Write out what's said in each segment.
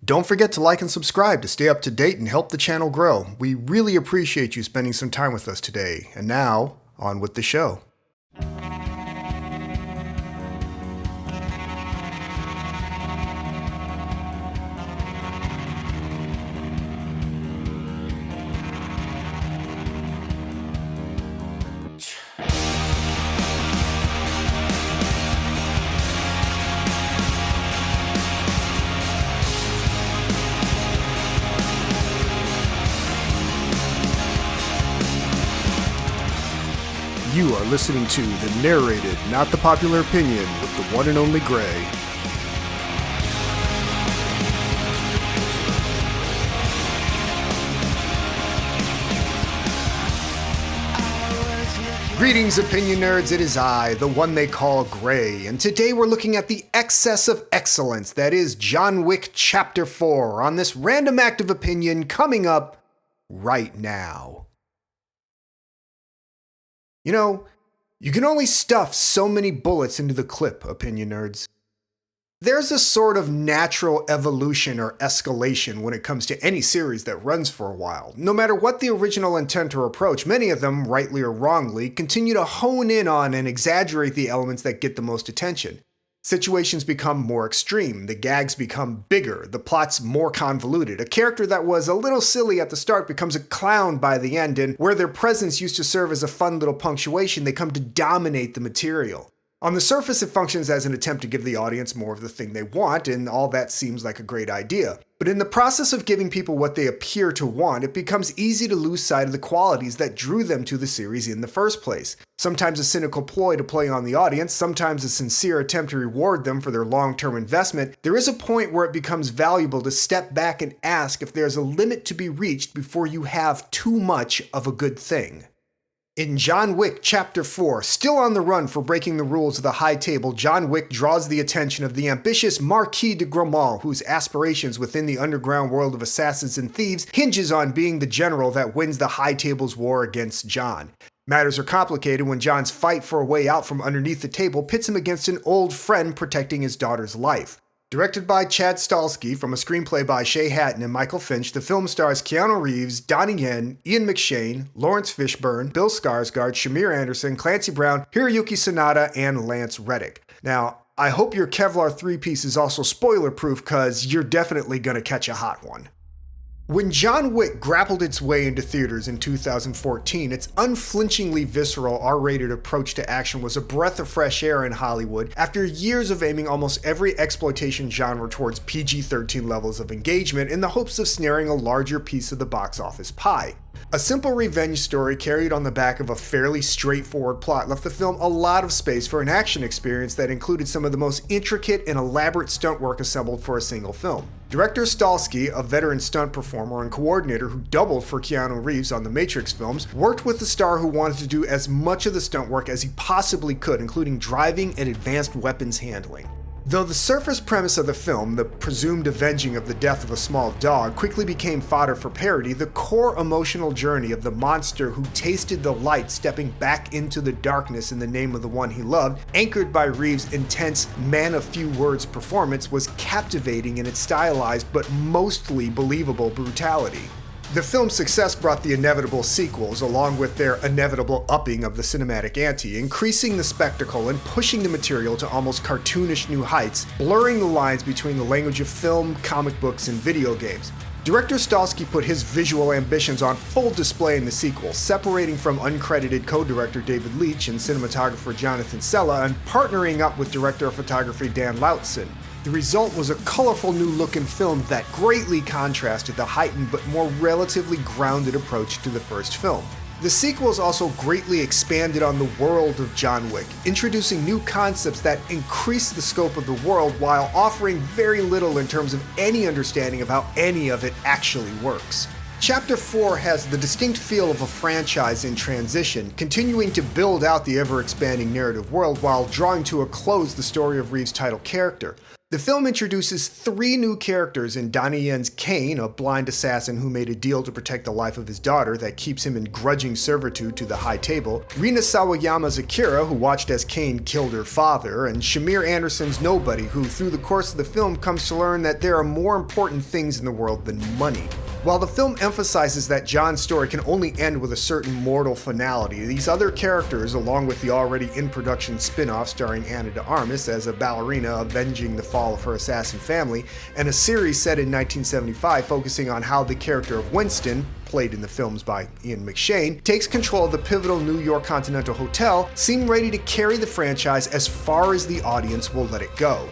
Don't forget to like and subscribe to stay up to date and help the channel grow. We really appreciate you spending some time with us today. And now, on with the show. You are listening to the Narrated, Not the Popular Opinion with the one and only Gray. Greetings, opinion nerds. It is I, the one they call Gray, and today we're looking at the excess of excellence that is John Wick Chapter 4 on this random act of opinion coming up right now. You know, you can only stuff so many bullets into the clip, opinion nerds. There's a sort of natural evolution or escalation when it comes to any series that runs for a while. No matter what the original intent or approach, many of them, rightly or wrongly, continue to hone in on and exaggerate the elements that get the most attention. Situations become more extreme, the gags become bigger, the plot's more convoluted. A character that was a little silly at the start becomes a clown by the end, and where their presence used to serve as a fun little punctuation, they come to dominate the material. On the surface, it functions as an attempt to give the audience more of the thing they want, and all that seems like a great idea. But in the process of giving people what they appear to want, it becomes easy to lose sight of the qualities that drew them to the series in the first place. Sometimes a cynical ploy to play on the audience, sometimes a sincere attempt to reward them for their long-term investment. There is a point where it becomes valuable to step back and ask if there's a limit to be reached before you have too much of a good thing. In John Wick Chapter 4, still on the run for breaking the rules of the High Table, John Wick draws the attention of the ambitious Marquis de Gramont, whose aspirations within the underground world of assassins and thieves hinges on being the general that wins the High Table's war against John. Matters are complicated when John's fight for a way out from underneath the table pits him against an old friend protecting his daughter's life. Directed by Chad Stahelski from a screenplay by Shay Hatton and Michael Finch, the film stars Keanu Reeves, Donnie Yen, Ian McShane, Lawrence Fishburne, Bill Skarsgård, Shamir Anderson, Clancy Brown, Hiroyuki Sanada, and Lance Reddick. Now, I hope your Kevlar 3-piece is also spoiler-proof, cause you're definitely gonna catch a hot one. When John Wick grappled its way into theaters in 2014, its unflinchingly visceral R-rated approach to action was a breath of fresh air in Hollywood after years of aiming almost every exploitation genre towards PG-13 levels of engagement in the hopes of snaring a larger piece of the box office pie. A simple revenge story carried on the back of a fairly straightforward plot left the film a lot of space for an action experience that included some of the most intricate and elaborate stunt work assembled for a single film. Director Stahelski, a veteran stunt performer and coordinator who doubled for Keanu Reeves on the Matrix films, worked with the star who wanted to do as much of the stunt work as he possibly could, including driving and advanced weapons handling. Though the surface premise of the film, the presumed avenging of the death of a small dog, quickly became fodder for parody, the core emotional journey of the monster who tasted the light stepping back into the darkness in the name of the one he loved, anchored by Reeves' intense, man-of-few-words performance, was captivating in its stylized but mostly believable brutality. The film's success brought the inevitable sequels, along with their inevitable upping of the cinematic ante, increasing the spectacle and pushing the material to almost cartoonish new heights, blurring the lines between the language of film, comic books, and video games. Director Stahelski put his visual ambitions on full display in the sequel, separating from uncredited co-director David Leitch and cinematographer Jonathan Sella and partnering up with director of photography Dan Lautzen. The result was a colorful new look and film that greatly contrasted the heightened but more relatively grounded approach to the first film. The sequels also greatly expanded on the world of John Wick, introducing new concepts that increase the scope of the world while offering very little in terms of any understanding of how any of it actually works. Chapter 4 has the distinct feel of a franchise in transition, continuing to build out the ever-expanding narrative world while drawing to a close the story of Reeves' title character. The film introduces 3 new characters in Donnie Yen's Kane, a blind assassin who made a deal to protect the life of his daughter that keeps him in grudging servitude to the High Table, Rina Sawayama's Akira, who watched as Kane killed her father, and Shamir Anderson's Nobody, who through the course of the film comes to learn that there are more important things in the world than money. While the film emphasizes that John's story can only end with a certain mortal finality, these other characters, along with the already in-production spin-off starring Ana de Armas as a ballerina avenging the fall of her assassin family, and a series set in 1975 focusing on how the character of Winston, played in the films by Ian McShane, takes control of the pivotal New York Continental Hotel, seem ready to carry the franchise as far as the audience will let it go.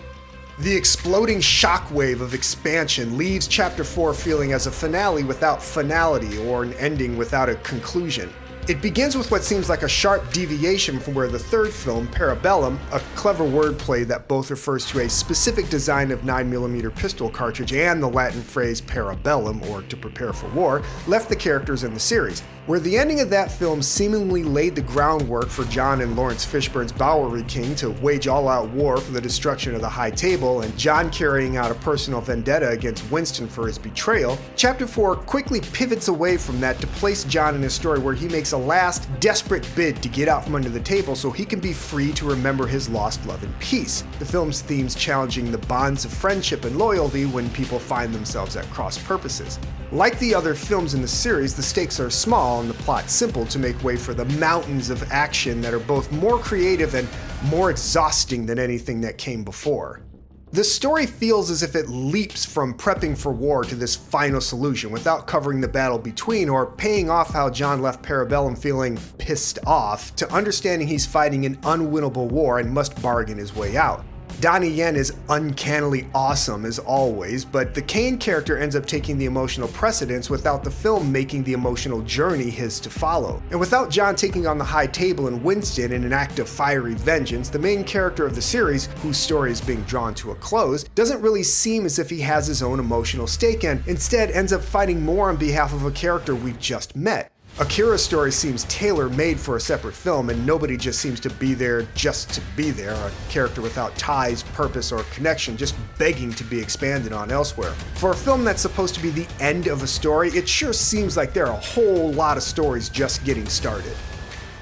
The exploding shockwave of expansion leaves Chapter 4 feeling as a finale without finality or an ending without a conclusion. It begins with what seems like a sharp deviation from where the third film, Parabellum, a clever wordplay that both refers to a specific design of 9mm pistol cartridge and the Latin phrase parabellum, or to prepare for war, left the characters in the series. Where the ending of that film seemingly laid the groundwork for John and Lawrence Fishburne's Bowery King to wage all-out war for the destruction of the High Table, and John carrying out a personal vendetta against Winston for his betrayal, Chapter 4 quickly pivots away from that to place John in a story where he makes a last, desperate bid to get out from under the table so he can be free to remember his lost love in peace. The film's themes challenging the bonds of friendship and loyalty when people find themselves at cross purposes. Like the other films in the series, the stakes are small and the plot simple to make way for the mountains of action that are both more creative and more exhausting than anything that came before. The story feels as if it leaps from prepping for war to this final solution without covering the battle between or paying off how John left Parabellum feeling pissed off to understanding he's fighting an unwinnable war and must bargain his way out. Donnie Yen is uncannily awesome as always, but the Kane character ends up taking the emotional precedence without the film making the emotional journey his to follow. And without John taking on the High Table and Winston in an act of fiery vengeance, the main character of the series, whose story is being drawn to a close, doesn't really seem as if he has his own emotional stake and instead ends up fighting more on behalf of a character we've just met. Akira's story seems tailor-made for a separate film, and Nobody just seems to be there just to be there, a character without ties, purpose, or connection, just begging to be expanded on elsewhere. For a film that's supposed to be the end of a story, it sure seems like there are a whole lot of stories just getting started.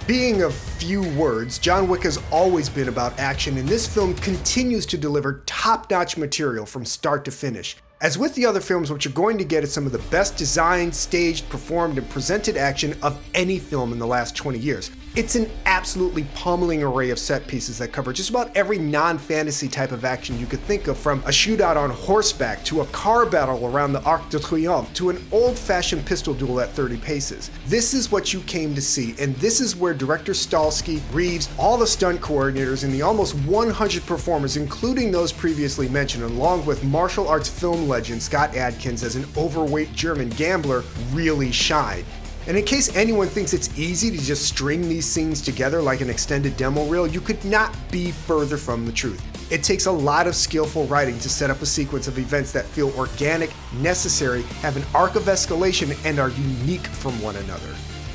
Being of few words, John Wick has always been about action, and this film continues to deliver top-notch material from start to finish. As with the other films, what you're going to get is some of the best designed, staged, performed, and presented action of any film in the last 20 years. It's an absolutely pummeling array of set pieces that cover just about every non-fantasy type of action you could think of, from a shootout on horseback, to a car battle around the Arc de Triomphe, to an old-fashioned pistol duel at 30 paces. This is what you came to see, and this is where director Stalsky, Reeves, all the stunt coordinators, and the almost 100 performers, including those previously mentioned, along with martial arts film legend Scott Adkins as an overweight German gambler, really shine. And in case anyone thinks it's easy to just string these scenes together like an extended demo reel, you could not be further from the truth. It takes a lot of skillful writing to set up a sequence of events that feel organic, necessary, have an arc of escalation, and are unique from one another.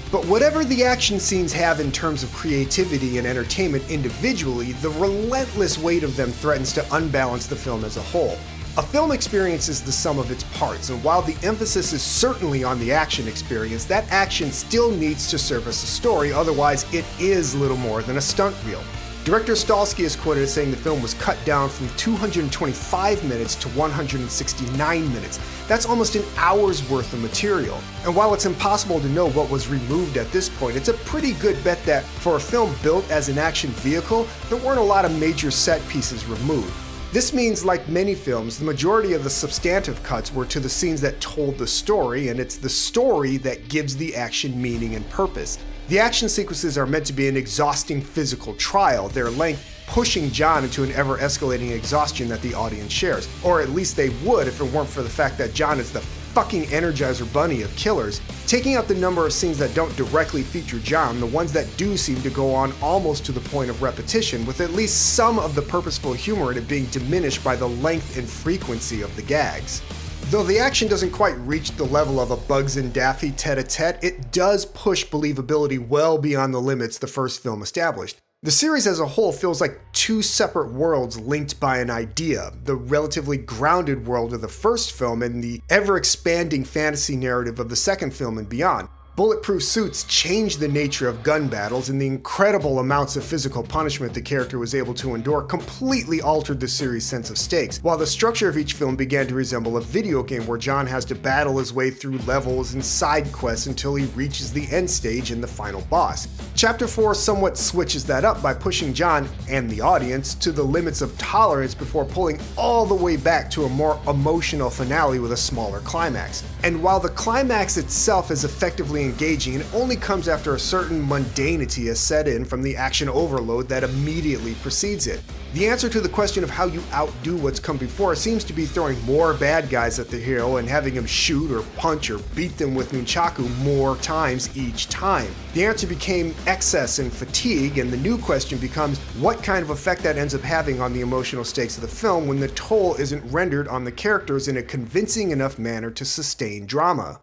But whatever the action scenes have in terms of creativity and entertainment individually, the relentless weight of them threatens to unbalance the film as a whole. A film experience is the sum of its parts, and while the emphasis is certainly on the action experience, that action still needs to serve as a story, otherwise it is little more than a stunt reel. Director Stalsky is quoted as saying the film was cut down from 225 minutes to 169 minutes. That's almost an hour's worth of material. And while it's impossible to know what was removed at this point, it's a pretty good bet that for a film built as an action vehicle, there weren't a lot of major set pieces removed. This means, like many films, the majority of the substantive cuts were to the scenes that told the story, and it's the story that gives the action meaning and purpose. The action sequences are meant to be an exhausting physical trial, their length pushing John into an ever-escalating exhaustion that the audience shares. Or at least they would if it weren't for the fact that John is the fucking Energizer Bunny of killers. Taking out the number of scenes that don't directly feature John, the ones that do seem to go on almost to the point of repetition, with at least some of the purposeful humor in it being diminished by the length and frequency of the gags. Though the action doesn't quite reach the level of a Bugs and Daffy tete-a-tete, it does push believability well beyond the limits the first film established. The series as a whole feels like two separate worlds linked by an idea, the relatively grounded world of the first film and the ever-expanding fantasy narrative of the second film and beyond. Bulletproof suits changed the nature of gun battles, and the incredible amounts of physical punishment the character was able to endure completely altered the series' sense of stakes, while the structure of each film began to resemble a video game where John has to battle his way through levels and side quests until he reaches the end stage and the final boss. Chapter 4 somewhat switches that up by pushing John, and the audience, to the limits of tolerance before pulling all the way back to a more emotional finale with a smaller climax. And while the climax itself is effectively engaging, it only comes after a certain mundanity has set in from the action overload that immediately precedes it. The answer to the question of how you outdo what's come before seems to be throwing more bad guys at the hero and having him shoot or punch or beat them with nunchaku more times each time. The answer became excess and fatigue, and the new question becomes what kind of effect that ends up having on the emotional stakes of the film when the toll isn't rendered on the characters in a convincing enough manner to sustain drama.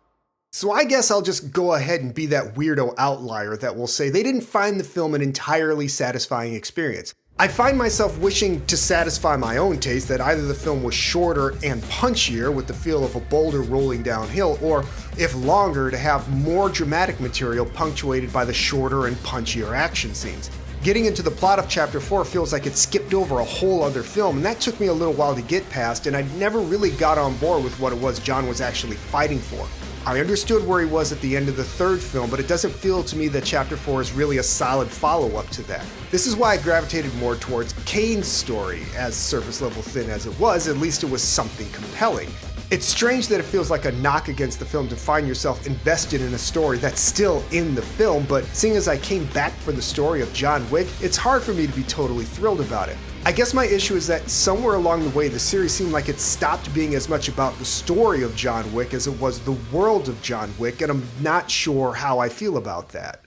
So I guess I'll just go ahead and be that weirdo outlier that will say they didn't find the film an entirely satisfying experience. I find myself wishing to satisfy my own taste that either the film was shorter and punchier with the feel of a boulder rolling downhill, or if longer, to have more dramatic material punctuated by the shorter and punchier action scenes. Getting into the plot of Chapter 4 feels like it skipped over a whole other film, and that took me a little while to get past, and I never really got on board with what it was John was actually fighting for. I understood where he was at the end of the third film, but it doesn't feel to me that Chapter 4 is really a solid follow-up to that. This is why I gravitated more towards Kane's story. As surface-level thin as it was, at least it was something compelling. It's strange that it feels like a knock against the film to find yourself invested in a story that's still in the film, but seeing as I came back for the story of John Wick, it's hard for me to be totally thrilled about it. I guess my issue is that somewhere along the way, the series seemed like it stopped being as much about the story of John Wick as it was the world of John Wick, and I'm not sure how I feel about that.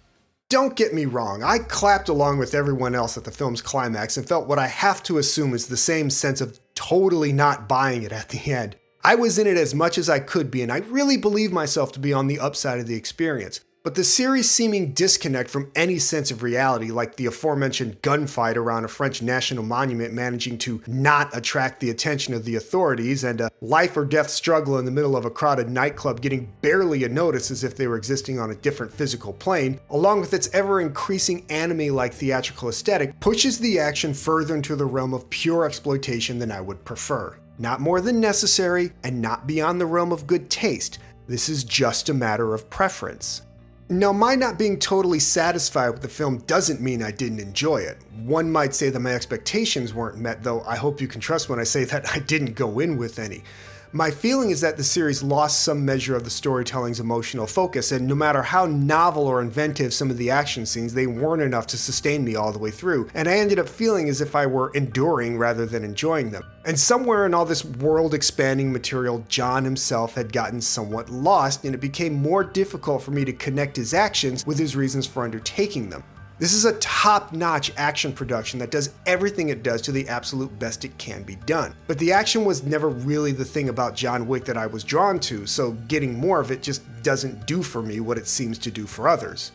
Don't get me wrong, I clapped along with everyone else at the film's climax and felt what I have to assume is the same sense of totally not buying it at the end. I was in it as much as I could be, and I really believe myself to be on the upside of the experience. But the series' seeming disconnect from any sense of reality, like the aforementioned gunfight around a French national monument managing to not attract the attention of the authorities, and a life or death struggle in the middle of a crowded nightclub getting barely a notice as if they were existing on a different physical plane, along with its ever-increasing anime-like theatrical aesthetic, pushes the action further into the realm of pure exploitation than I would prefer. Not more than necessary, and not beyond the realm of good taste. This is just a matter of preference. Now, my not being totally satisfied with the film doesn't mean I didn't enjoy it. One might say that my expectations weren't met, though I hope you can trust when I say that I didn't go in with any. My feeling is that the series lost some measure of the storytelling's emotional focus, and no matter how novel or inventive some of the action scenes, they weren't enough to sustain me all the way through, and I ended up feeling as if I were enduring rather than enjoying them. And somewhere in all this world-expanding material, John himself had gotten somewhat lost, and it became more difficult for me to connect his actions with his reasons for undertaking them. This is a top-notch action production that does everything it does to the absolute best it can be done. But the action was never really the thing about John Wick that I was drawn to, so getting more of it just doesn't do for me what it seems to do for others.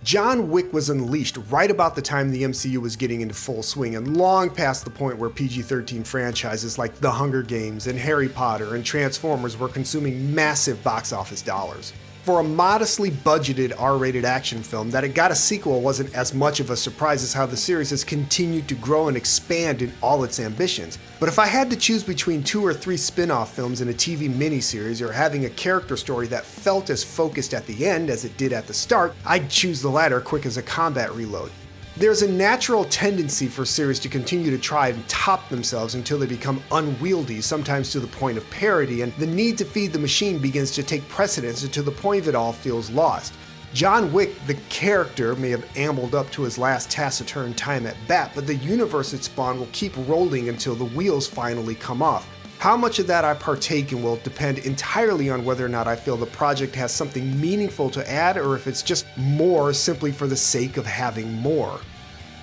John Wick was unleashed right about the time the MCU was getting into full swing, and long past the point where PG-13 franchises like The Hunger Games and Harry Potter and Transformers were consuming massive box office dollars. For a modestly budgeted R-rated action film, that it got a sequel wasn't as much of a surprise as how the series has continued to grow and expand in all its ambitions. But if I had to choose between 2 or 3 spin-off films and a TV miniseries, or having a character story that felt as focused at the end as it did at the start, I'd choose the latter quick as a combat reload. There's a natural tendency for series to continue to try and top themselves until they become unwieldy, sometimes to the point of parody, and the need to feed the machine begins to take precedence until the point of it all feels lost. John Wick, the character, may have ambled up to his last taciturn time at bat, but the universe it spawned will keep rolling until the wheels finally come off. How much of that I partake in will depend entirely on whether or not I feel the project has something meaningful to add, or if it's just more simply for the sake of having more.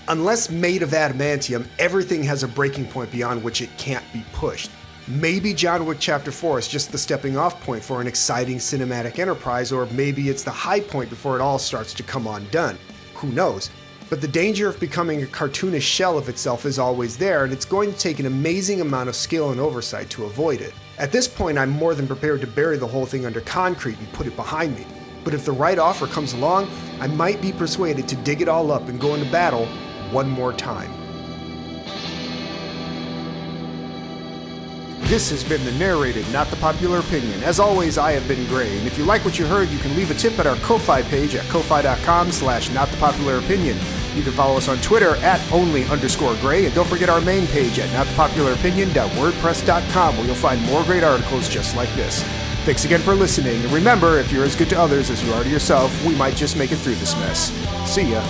Unless made of adamantium, everything has a breaking point beyond which it can't be pushed. Maybe John Wick Chapter 4 is just the stepping off point for an exciting cinematic enterprise, or maybe it's the high point before it all starts to come undone. Who knows? But the danger of becoming a cartoonish shell of itself is always there, and it's going to take an amazing amount of skill and oversight to avoid it. At this point, I'm more than prepared to bury the whole thing under concrete and put it behind me. But if the right offer comes along, I might be persuaded to dig it all up and go into battle one more time. This has been the Narrated, Not the Popular Opinion. As always, I have been Gray, and if you like what you heard, you can leave a tip at our Ko-Fi page at ko-fi.com/notthepopularopinion. You can follow us on Twitter at @only_Gray, and don't forget our main page at notthepopularopinion.wordpress.com, where you'll find more great articles just like this. Thanks again for listening, and remember, if you're as good to others as you are to yourself, we might just make it through this mess. See ya.